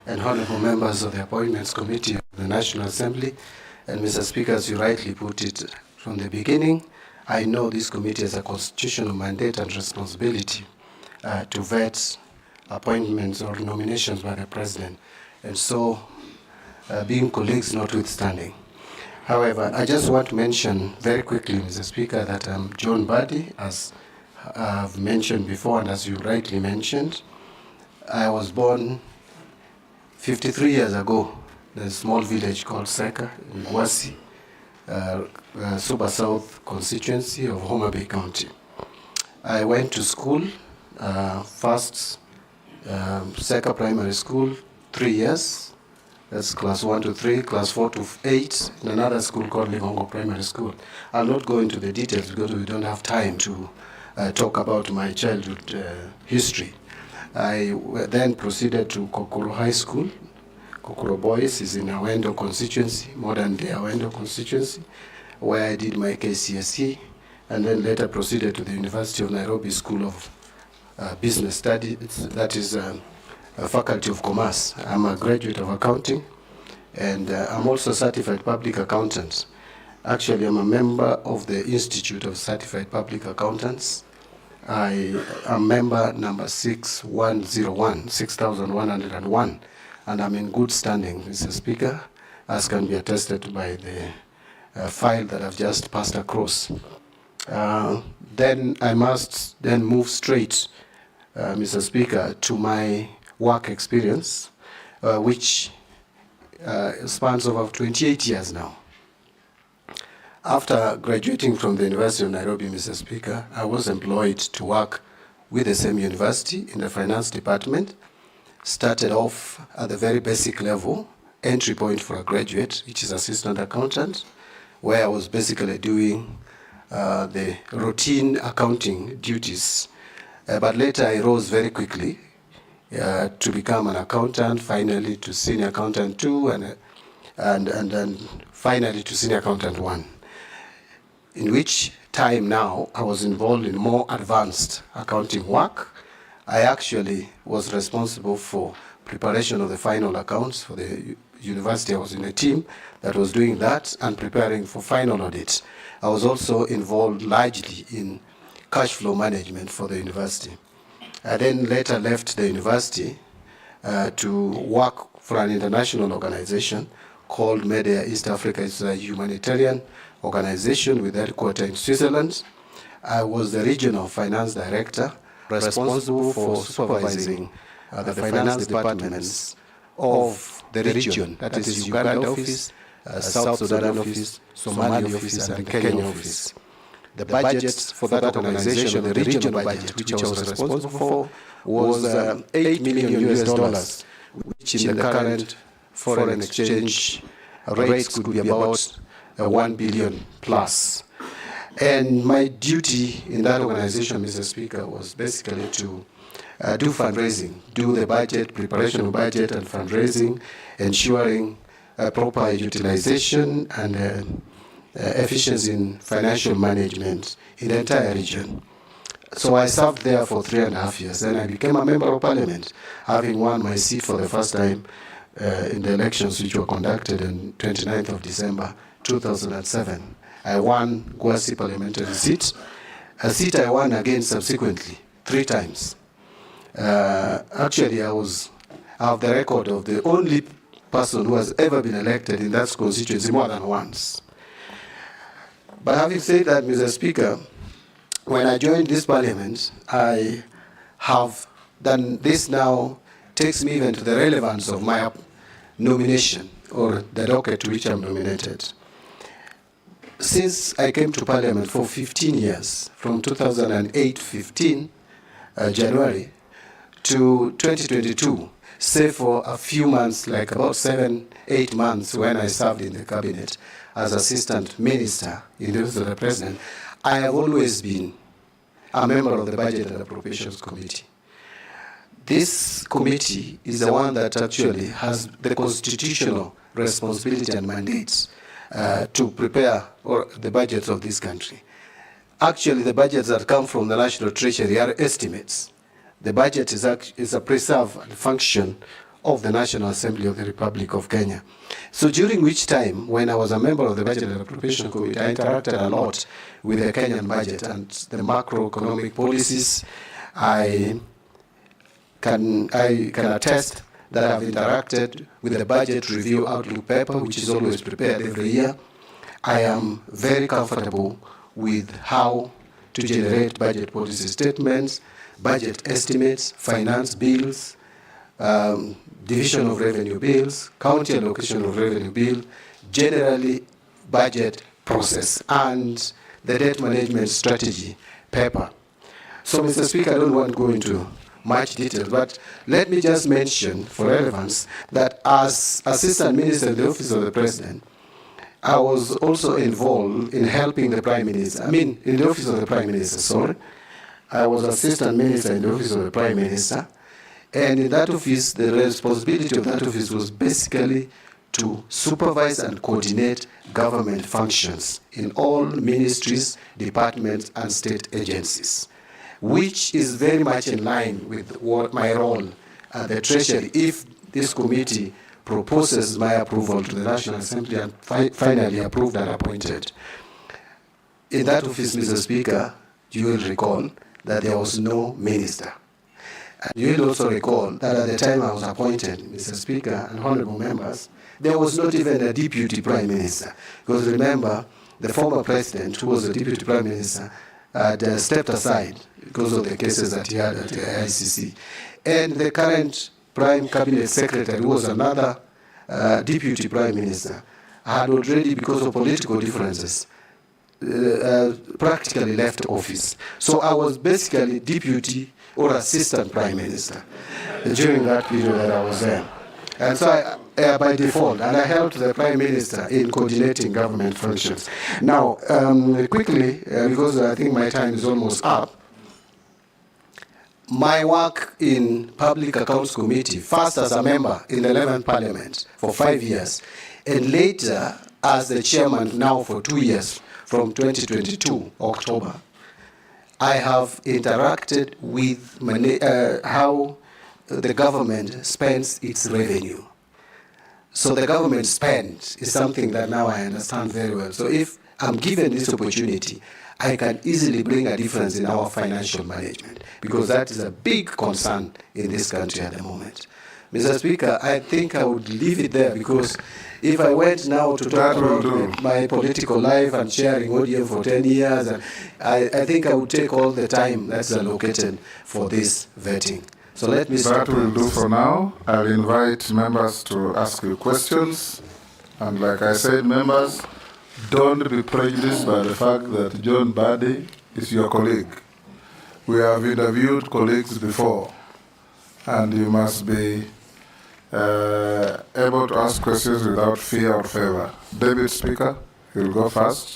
and honorable members of the Appointments Committee of the National Assembly. And Mr. Speaker, as you rightly put it from the beginning, I know this committee has a constitutional mandate and responsibility to vet appointments or nominations by the President. And so, being colleagues notwithstanding. However, I just want to mention very quickly, Mr. Speaker, that I'm John Mbadi, as I've mentioned before, and as you rightly mentioned. I was born 53 years ago in a small village called Seka in Gwasi, Super South constituency of Homa Bay County. I went to school, first Seka Primary School, 3 years. That's class 1 to 3, class 4 to 8, in another school called Ligongo Primary School. I'll not go into the details because we don't have time to talk about my childhood history. I then proceeded to Kokoro High School. Kokoro Boys is in Awendo constituency, modern day Awendo constituency, where I did my KCSE, and then later proceeded to the University of Nairobi School of Business Studies, that is a Faculty of Commerce. I'm a graduate of accounting, and I'm also a certified public accountant. Actually, I'm a member of the Institute of Certified Public Accountants. I am member number 6101, and I'm in good standing, Mr. Speaker, as can be attested by the file that I've just passed across. Then I must then move straight, Mr. Speaker, to my work experience, which spans over 28 years now. After graduating from the University of Nairobi, Mr. Speaker, I was employed to work with the same university in the finance department. Started off at the very basic level, entry point for a graduate, which is assistant accountant, where I was basically doing the routine accounting duties. But later I rose very quickly to become an accountant, finally to senior accountant 2, and then finally to senior accountant 1. In which time now I was involved in more advanced accounting work. I actually was responsible for preparation of the final accounts for the university. I was in a team that was doing that and preparing for final audit. I was also involved largely in cash flow management for the university. I then later left the university to work for an international organization called MEDIA East Africa. It's a humanitarian organization with headquarters in Switzerland. I was the regional finance director responsible for supervising the finance departments of the region, that is Uganda office, South Sudan office, Somali office, and the Kenya office. The budget for that organization, the regional budget, which I was responsible for, was $8 million US, which in the current foreign exchange rates could be about 1 billion plus. And my duty in that organization, Mr. Speaker, was basically to do fundraising, do the budget, preparation of budget and fundraising, ensuring proper utilization and efficiency in financial management in the entire region. So I served there for 3.5 years. Then I became a member of parliament, having won my seat for the first time in the elections which were conducted on 29th of December 2007. I won Gwasi parliamentary seat, a seat I won again subsequently 3 times. Actually, I have the record of the only person who has ever been elected in that constituency more than once. But having said that, Mr. Speaker, when I joined this parliament, I have done this now, takes me even to the relevance of my nomination or the docket to which I'm nominated. Since I came to parliament for 15 years, from 2008-15 January to 2022, save for a few months, like about 7-8 months when I served in the cabinet as assistant minister in the office of the president, I have always been a member of the Budget and Appropriations Committee. This committee is the one that actually has the constitutional responsibility and mandates to prepare the budgets of this country. Actually, the budgets that come from the National Treasury are estimates. The budget is a preserve and function of the National Assembly of the Republic of Kenya. So during which time, when I was a member of the Budget and Appropriation Committee, I interacted a lot with the Kenyan budget and the macroeconomic policies. I can attest that I've interacted with the Budget Review Outlook paper, which is always prepared every year. I am very comfortable with how to generate budget policy statements, budget estimates, finance bills, division of revenue bills, county allocation of revenue bill, generally budget process, and the debt management strategy paper. So, Mr. Speaker, I don't want to go into much detail, but let me just mention for relevance that as Assistant Minister in the Office of the President, I was also involved in helping the Prime Minister. In the Office of the Prime Minister, sorry. I was Assistant Minister in the Office of the Prime Minister. And in that office, the responsibility of that office was basically to supervise and coordinate government functions in all ministries, departments, and state agencies, which is very much in line with what my role at the Treasury, if this committee proposes my approval to the National Assembly and finally approved and appointed. In that office, Mr. Speaker, you will recall that there was no minister. And you will also recall that at the time I was appointed, Mr. Speaker and honorable members, there was not even a deputy prime minister. Because remember, the former president, who was the deputy prime minister, had stepped aside because of the cases that he had at the ICC. And the current prime cabinet secretary, who was another deputy prime minister, had already, because of political differences, practically left office. So I was basically deputy or assistant prime minister during that period that I was there. And so I, by default, and I helped the prime minister in coordinating government functions. Now, quickly, because I think my time is almost up, my work in Public Accounts Committee, first as a member in the 11th Parliament for 5 years, and later as the chairman now for 2 years, from 2022, October, I have interacted with how the government spends its revenue. So the government spend is something that now I understand very well. So if I'm given this opportunity, I can easily bring a difference in our financial management, because that is a big concern in this country at the moment. Mr. Speaker, I think I would leave it there, because if I went now to talk about my political life and sharing ODM for 10 years, and I think I would take all the time that's allocated for this vetting. So let me stop. That will do for now. I'll invite members to ask you questions. And like I said, members, don't be prejudiced by the fact that John Mbadi is your colleague. We have interviewed colleagues before, and you must be able to ask questions without fear or favor. David Speaker, you'll go first.